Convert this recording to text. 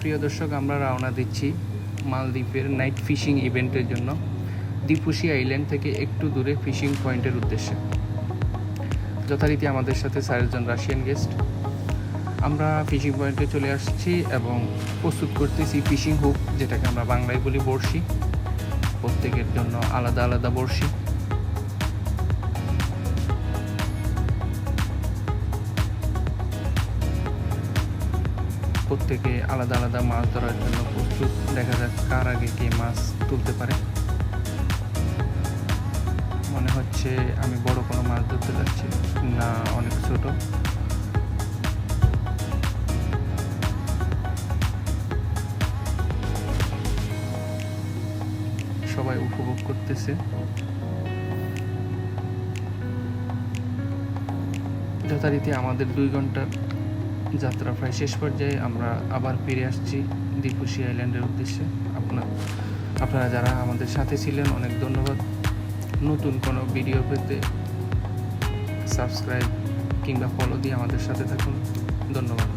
প্রিয় দর্শক, আমরা রওনা দিচ্ছি মালদ্বীপের নাইট ফিশিং ইভেন্টের জন্য দ্বীপুশি আইল্যান্ড থেকে একটু দূরে ফিশিং পয়েন্টের উদ্দেশ্যে। যথারীতি আমাদের সাথে 4 জন রাশিয়ান গেস্ট। আমরা ফিশিং পয়েন্টে চলে আসছি এবং প্রস্তুত করতেছি ফিশিং হুক, যেটাকে আমরা বাংলায় বলি বড়শি। প্রত্যেকের জন্য আলাদা আলাদা বড়শি। প্রত্যেকে আলাদা আলাদা মাছ ধরার জন্য প্রস্তুত। দেখা যাক কার আগে কে মাছ তুলতে পারে। মনে হচ্ছে আমি বড় কোনো মাছ ধরতে যাচ্ছি না, অনেক ছোট। সবাই উপভোগ করতেছে। যথারীতি আমাদের 2 ঘন্টার যাত্রা প্রায় শেষ পর্যায়ে। আমরা আবার ফিরে আসছি দ্বীপুশি আইল্যান্ডের উদ্দেশ্যে। আপনারা যারা আমাদের সাথে ছিলেন অনেক ধন্যবাদ। নতুন কোনো ভিডিও পেতে সাবস্ক্রাইব কিংবা ফলো দিয়ে আমাদের সাথে থাকুন। ধন্যবাদ।